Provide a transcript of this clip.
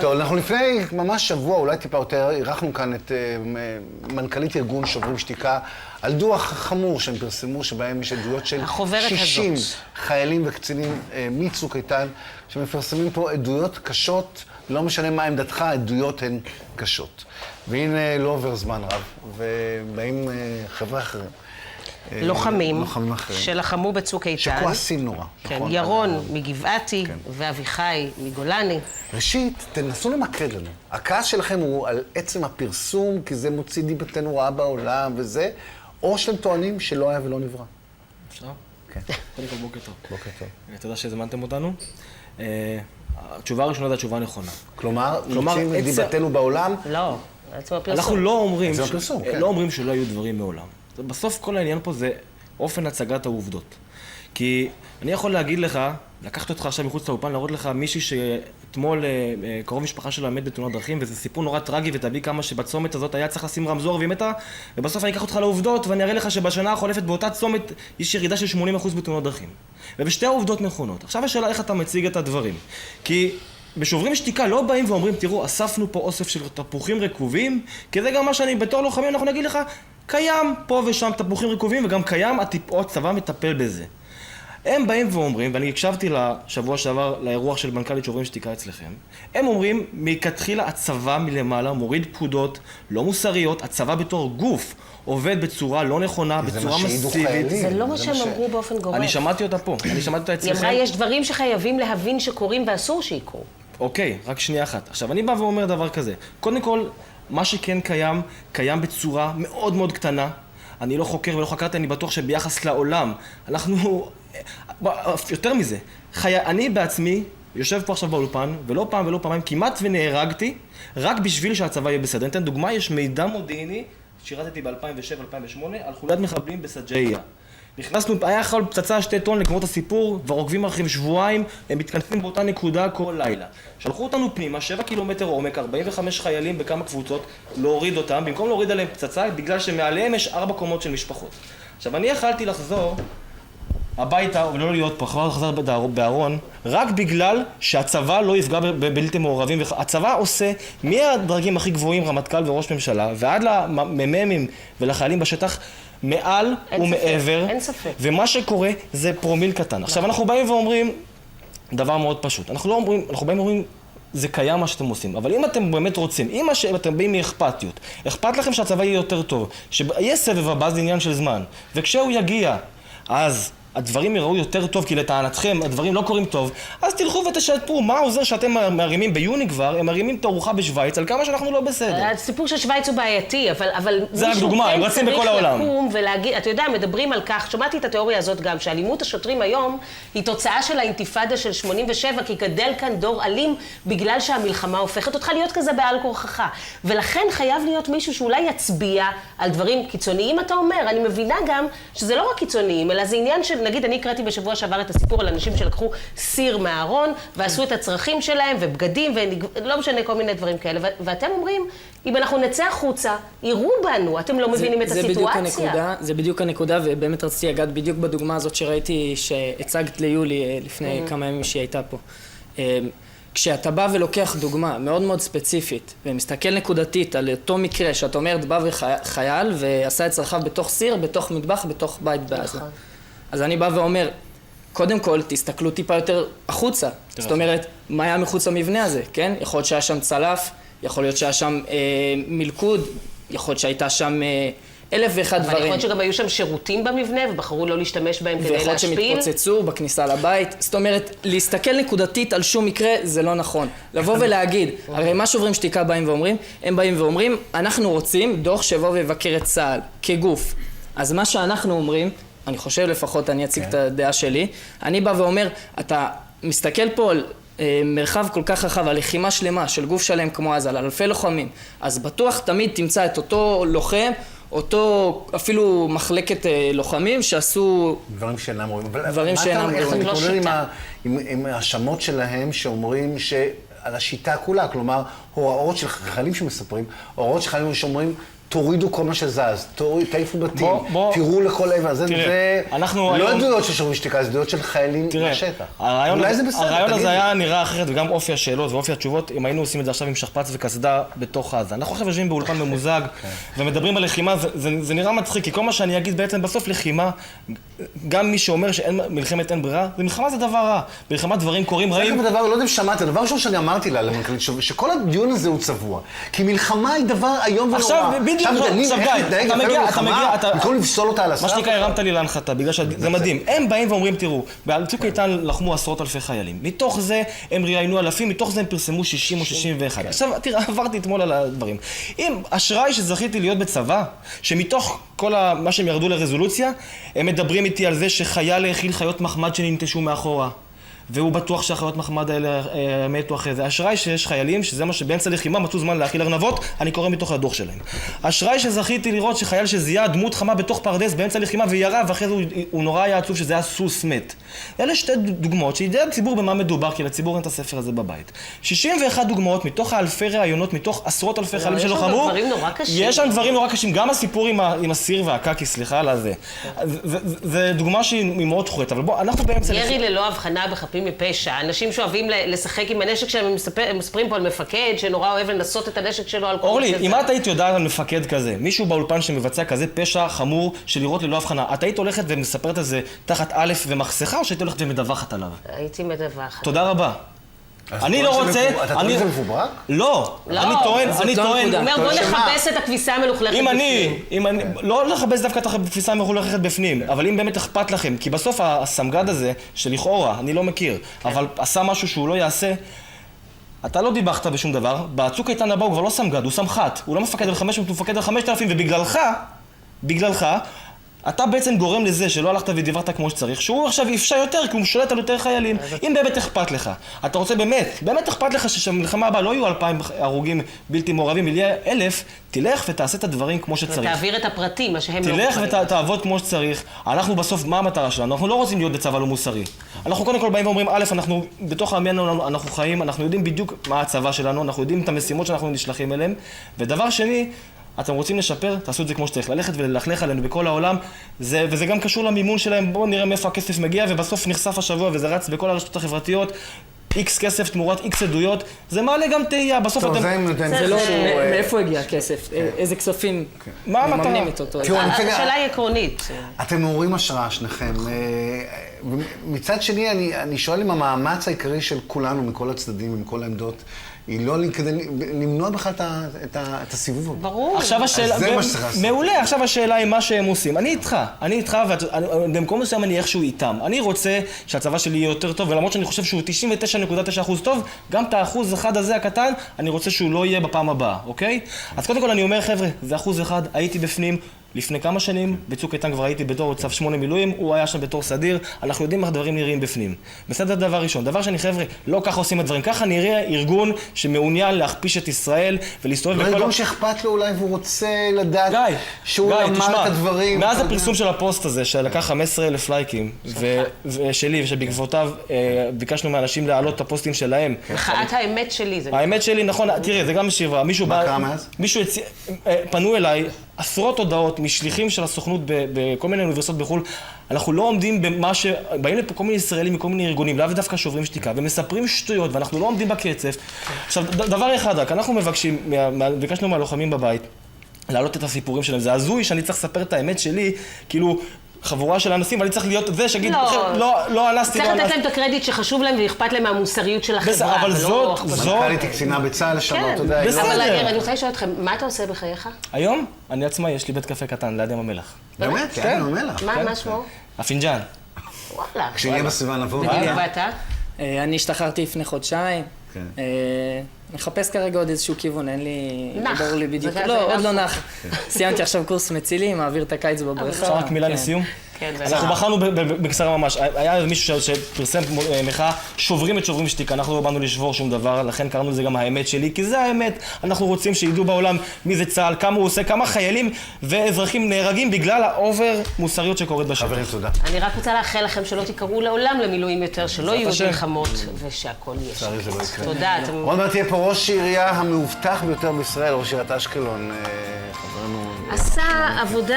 טוב, אנחנו לפני ממש שבוע, אולי טיפה יותר, אירחנו כאן את מנכ"לית ארגון שוברים שתיקה על דוח חמור שהם פרסמו, שבהם יש עדויות של 60 חיילים וקצינים מצוק איתן, שמפרסמים פה עדויות קשות, לא משנה מה עמדתך, עדויות הן קשות. והנה לא עובר זמן רב, ובאים חבר'ה אחרים. לוחמים שלחמו בצוק איתן. שכועסים נורא. כן, ירון מגבעתי ואביחי מגולני. ראשית, תנסו למקד לנו. הכעס שלכם הוא על עצם הפרסום, כי זה מוציא דיבתנו רעה בעולם וזה, או שאתם טוענים שלא היה ולא נברא. אפשר? כן. קודם כל בוקר טוב. בוקר טוב. תודה שהזמנתם אותנו. התשובה הראשונה זה התשובה הנכונה. כלומר, מוציאים את דיבתנו בעולם? לא, עצם הפרסום. אנחנו לא אומרים שלא היו דברים מעולם. בסוף כל העניין פה זה אופן הצגת העובדות. כי אני יכול להגיד לך, לקחת אותך עכשיו מחוץ לאופן, להראות לך מישהי שאתמול קרוב משפחה שלה מת בתאונת דרכים, וזה סיפור נורא טרגי, ותביא כמה שבצומת הזאת היה צריך לשים רמזור והיא מתה, ובסוף אני אקח אותך לעובדות, ואני אראה לך שבשנה החולפת באותה צומת יש ירידה של 80% בתאונות דרכים. ובשתי העובדות נכונות. עכשיו השאלה איך אתה מציג את הדברים. כי בשוברים שתיקה לא באים ואומרים, תראו, אספנו פה אוסף של תפוחים רקובים, כי זה גם מה שאני בתור לוחמים, אנחנו נגיד לך, קיים פה ושם תפוחים רקובים, וגם קיים הצבא מטפל בזה. הם באים ואומרים, ואני הקשבתי לשבוע שעבר לאירוח של מנכ"לית שוברים שתיקה אצלכם, הם אומרים, מכתחילה הצבא מלמעלה מוריד פקודות לא מוסריות, הצבא בתור גוף עובד בצורה לא נכונה, בצורה מסיבית. זה לא מה שהם אמרו באופן גורף. אני שמעתי אותה פה, אני שמעתי אותה אצלכם. היא אמרה, יש דברים שחייבים להבין שקורים ואסור שיקרו. אוקיי, רק שנייה אחת. עכשיו, אני בא ואומר דבר כזה. קודם כל, מה שכן קיים, קיים בצורה מאוד מאוד קטנה. אני לא חוקר ולא חקרתי, אני בטוח שביחס לעולם, אנחנו... יותר מזה, אני בעצמי יושב פה עכשיו באולפן, ולא פעם ולא פעמיים, כמעט ונהרגתי, רק בשביל שהצבא יהיה בסדר. ניתן דוגמה, יש מידע מודיעיני, שירתתי ב-2007-2008, על חוליית מחבלים בסג'איה. נכנסנו, היה יכול פצצה 2 טון לגמור את הסיפור, והרוקבים אחרים שבועיים, הם מתכנסים באותה נקודה כל לילה. שלחו אותנו פנימה, 7 קילומטר עומק, 45 חיילים בכמה קבוצות, להוריד אותם, במקום להוריד עליהם פצצה, בגלל שמעליהם יש 4 קומות של משפחות. עכשיו, אני יכלתי לחזור הביתה, ולא להיות פה, חזר בארון, רק בגלל שהצבא לא יפגע בבלתי מעורבים. הצבא עושה מהדרגים הכי גבוהים, רמטכ"ל וראש ממשלה, ועד למ"מים ולחיילים בשטח, מעל ומעבר, ומה שקורה זה פרומיל קטן. עכשיו אנחנו באים ואומרים דבר מאוד פשוט. אנחנו באים ואומרים, זה קיים מה שאתם עושים, אבל אם אתם באמת רוצים, אם אתם באים מאכפתיות, אכפת לכם שהצבא יהיה יותר טוב, שיהיה סבב הבא, זה עניין של זמן, וכשהוא יגיע, אז הדברים יראו יותר טוב, כי לטענתכם הדברים לא קוראים טוב, אז תלכו ותשתפו. מה עוזר שאתם מרימים ביוני כבר, הם מרימים תערוכה בשוויץ, על כמה שאנחנו לא בסדר. הסיפור של שוויץ הוא בעייתי, אבל זה רק דוגמה, הם רצים בכל העולם. לקום ולהגיד, אתה יודע, מדברים על כך, שמעתי את התיאוריה הזאת גם, שאלימות השוטרים היום היא תוצאה של האינתיפאדה של 87, כי גדל כאן דור אלים, בגלל שהמלחמה הופכת אותך להיות כזה בעל כורחך. ולכן חייב להיות מישהו שאולי יצביע על דברים קיצוניים, אתה אומר. אני מבינה גם שזה לא רק קיצוניים, אלא זה עניין של, נגיד, אני הקראתי בשבוע שעבר את הסיפור על אנשים שלקחו סיר מהארון, ועשו את הצרכים שלהם, ובגדים, ולא משנה כל מיני דברים כאלה. ואתם אומרים, אם אנחנו נצא החוצה, יראו בנו, אתם לא מבינים את הסיטואציה. זה בדיוק הנקודה, ובאמת רציתי לגעת בדיוק בדוגמה הזאת שראיתי, שהצגת ליולי לפני כמה ימים שהיא הייתה פה. כשאתה בא ולוקח דוגמה מאוד מאוד ספציפית, ומסתכל נקודתית על אותו מקרה, שאת אומרת, בא וחייל, ועשה את צרכיו בתוך סיר, בתוך מטבח, בתוך בית בעזה. אז אני בא ואומר, קודם כל, תסתכלו טיפה יותר החוצה. זאת אומרת, מה היה מחוץ למבנה הזה, כן? יכול להיות שהיה שם צלף, יכול להיות שהיה שם מלכוד, יכול להיות שהייתה שם 1,001 דברים. אבל יכול להיות שגם היו שם שירותים במבנה, ובחרו לא להשתמש בהם כדי להשפיל. ויכול להיות שמתפוצצו בכניסה לבית. זאת אומרת, להסתכל נקודתית על שום מקרה, זה לא נכון. לבוא ולהגיד, הרי מה שוברים שתיקה באים ואומרים? הם באים ואומרים, אנחנו רוצים דוח שיבוא ויבקר את צה"ל כגוף. אז מה שאנחנו אומרים, אני חושב לפחות, אני אציג את הדעה שלי, אני בא ואומר, אתה מסתכל פה על מרחב כל כך רחב, על לחימה שלמה של גוף שלם כמו עזה, על אלפי לוחמים, אז בטוח תמיד תמצא את אותו לוחם, אותו אפילו מחלקת לוחמים שעשו דברים שאינם רואים. דברים שאינם רואים. איך אתה מתמודד עם השמות שלהם שאומרים על השיטה כולה, כלומר, הוראות של חיילים שמספרים, הוראות של חיילים שאומרים, תורידו כל מה שזז, תעיפו בתים, בוא. תראו לכל עבר. זה לא היום... עדויות של שוברים שתיקה, זה עדויות של חיילים מהשטח. אולי זה בסדר, הרעיון הזה היה נראה אחרת, וגם אופי השאלות ואופי התשובות, אם היינו עושים את זה עכשיו עם שכפ"ץ וקסדה בתוך עזה. אנחנו עכשיו יושבים באולפן ממוזג, ומדברים על לחימה, זה נראה מצחיק, כי כל מה שאני אגיד בעצם בסוף לחימה, גם מי שאומר שמלחמת אין ברירה, מלחמה זה דבר רע. מלחמה דברים קורים רעים. זה דבר, לא יודע אם שמעת, הדבר ראשון שאני אמרתי לה, למנכ"לית, שכל הדיון הזה הוא צבוע. כי מלחמה היא דבר היום ונורא. עכשיו, בדיוק, עכשיו גיא, אתה מגיע, במקום לפסול אותה על הסף. מה שנקרא, הרמת לי להנחתה, בגלל שזה מדהים. הם באים ואומרים, תראו, בצוק איתן לחמו עשרות אלפי חיילים. מתוך זה הם ראיינו אלפים, מתוך זה הם פרסמו 60 או 61. עכשיו, תראה, עברתי אתמול על הדברים. אם אשראי שזכיתי להיות בצבא, שמתוך כל מה שהם ירדו לרזולוציה, הם מדברים איתי על זה שחייל האכיל חיות מחמד שננטשו מאחורה. והוא בטוח שהחיות מחמד האלה מתו אחרי זה. אשראי שיש חיילים, שזה מה שבאמצע לחימה מצאו זמן להאכיל ארנבות, אני קורא מתוך הדוח שלהם. אשראי שזכיתי לראות שחייל שזיהה דמות חמה בתוך פרדס באמצע לחימה וירה, ואחרי זה הוא נורא היה עצוב שזה היה סוס מת. אלה שתי דוגמאות שידע הציבור במה מדובר, כי לציבור אין את הספר הזה בבית. 61 דוגמאות מתוך האלפי ראיונות, מתוך עשרות אלפי חיילים שלוחמו. יש שם דברים נורא קשים. גם הסיפור עם הסיר והקקי, סליחה על הזה. זה דוגמה שהיא מאוד חורית, אבל בוא, אנחנו באמצע ירי ללא הבחנה בחפים מפשע. אנשים שאוהבים לשחק עם הנשק שלהם, מספרים פה על מפקד שנורא אוהב לנסות את הנשק שלו על כל אורלי, אם את היית יודעת על מפקד כזה, מישהו באולפן שמבצע כזה פשע חמור של לירות ללא הבחנה, את היית הולכת ומספרת על זה תחת א' ומחסכה, או שהיית הולכת ומדווחת עליו? הייתי מדווחת. תודה רבה. אני לא רוצה... אתה טוען שזה מפוברק? לא, אני טוען... הוא אומר בוא נכבס את הכביסה המלוכלכת בפנים. לא לכבס דווקא את הכביסה המלוכלכת בפנים, אבל אם באמת אכפת לכם, כי בסוף הסמג"ד הזה, שלכאורה, אני לא מכיר, אבל עשה משהו שהוא לא יעשה, אתה לא דיווחת בשום דבר, בצוק איתן הבא הוא כבר לא סמג"ד, הוא סמח"ט, הוא לא מפקד על 500, הוא מפקד על 5,000, ובגללך, אתה בעצם גורם לזה שלא הלכת ודיווחת כמו שצריך, שהוא עכשיו יפשע יותר, כי הוא שולט על יותר חיילים. אם באמת אכפת לך, אתה רוצה באמת אכפת לך שבמלחמה הבאה לא יהיו 2,000 הרוגים בלתי מעורבים, יהיה 1,000, תלך ותעשה את הדברים כמו שצריך. ותעביר את הפרטים, מה שהם לא מוכנים. תלך ותעבוד כמו שצריך. אנחנו בסוף, מה המטרה שלנו? אנחנו לא רוצים להיות בצבא לא מוסרי. אנחנו קודם כל באים ואומרים, א', אנחנו בתוך עמנו, אנחנו חיים, אנחנו יודעים בדיוק מה הצבא שלנו, אנחנו יודעים את המשימות שאנחנו נשלחים אליהם. ודבר שני, אתם רוצים לשפר, תעשו את זה כמו שצריך. ללכת וללכלך עלינו בכל העולם, וזה גם קשור למימון שלהם. בואו נראה מאיפה הכסף מגיע, ובסוף נחשף השבוע וזה רץ בכל הרשתות החברתיות. X כסף תמורת X עדויות, זה מעלה גם תהייה. בסוף אתם... זה לא... מאיפה הגיע הכסף? איזה כספים מממנים את אותו? השאלה היא עקרונית. אתם מעוררים השראה שניכם. מצד שני, אני שואל אם המאמץ העיקרי של כולנו, מכל הצדדים, מכל העמדות, היא לא כדי למנוע בכלל את הסיבוב. ברור. עכשיו השאלה, מעולה, עכשיו השאלה היא מה שהם עושים. אני איתך, ובמקום מסוים אני איכשהו איתם. אני רוצה שהצבא שלי יהיה יותר טוב, ולמרות שאני חושב שהוא 99.9% טוב, גם את האחוז אחד הזה הקטן, אני רוצה שהוא לא יהיה בפעם הבאה, אוקיי? אז קודם כל אני אומר, חבר'ה, זה 1%, הייתי בפנים. לפני כמה שנים, בצוק איתן כבר הייתי בתור צו 8 מילואים, הוא היה שם בתור סדיר, אנחנו יודעים איך דברים נראים בפנים. בסדר, דבר ראשון. דבר שני, חבר'ה, לא ככה עושים הדברים. ככה נראה ארגון שמעוניין להכפיש את ישראל ולהסתובב בכל... ארגון שאכפת לו אולי והוא רוצה לדעת שהוא אמר את הדברים. מאז הפרסום של הפוסט הזה, שלקח 15,000 לייקים, ושלי ושבעקבותיו ביקשנו מאנשים להעלות את הפוסטים שלהם. מחאת האמת שלי. האמת שלי, נכון, תראה, זה גם שברע. מה קרה מאז? מישהו פנו אליי עשרות הודעות משליחים של הסוכנות בכל מיני אוניברסיטות בחו"ל. אנחנו לא עומדים במה באים לפה כל מיני ישראלים מכל מיני ארגונים, לאו דווקא שוברים שתיקה, ומספרים שטויות, ואנחנו לא עומדים בקצב. עכשיו, דבר אחד רק, אנחנו ביקשנו מהלוחמים בבית, להעלות את הסיפורים שלהם. זה הזוי שאני צריך לספר את האמת שלי, כאילו... חבורה של אנסים, ואני צריך להיות זה שיגיד, לא אנסתי, צריך לתת להם את הקרדיט שחשוב להם ואכפת להם מהמוסריות של החברה. אבל זאת... מנכ"לית קצינה בצה"ל לשעבר, אתה יודע. אבל אני רוצה לשאול אתכם, מה אתה עושה בחייך? היום? אני עצמאי, יש לי בית קפה קטן ליד ים המלח. באמת? כן, ים המלח. מה שמו? הפינג'אן. וואלה. כשיהיה בסביבה נבוא. ואתה? אני השתחררתי לפני חודשיים. מחפש כרגע עוד איזשהו כיוון, אין לי... נח. ברור לי בדיוק. לא, עוד לא נח. סיימתי עכשיו קורס מצילים, מעביר את הקיץ בבריכה. אפשר רק מילה לסיום? כן, אנחנו בחרנו בקצרה ממש. היה מישהו שפרסם מחאה, שוברים את שוברים שתיקה. אנחנו לא באנו לשבור שום דבר, לכן קראנו לזה גם האמת שלי, כי זה האמת. אנחנו רוצים שידעו בעולם מי זה צה"ל, כמה הוא עושה, כמה חיילים ואזרחים נהרגים בגלל האובר מוסריות שקורית בשטח. חברים, תודה. אני רק רוצה לאחל לכם שלא תיקראו לעולם למילואים יותר, שלא יהיו מלחמות ושהכל יהיה. לצערי זה לא יקרה. תודה. עוד מעט תהיה פה ראש העירייה המאובטח ביותר בישראל, ראש עיריית אשקלון, חברנו עשה עבודה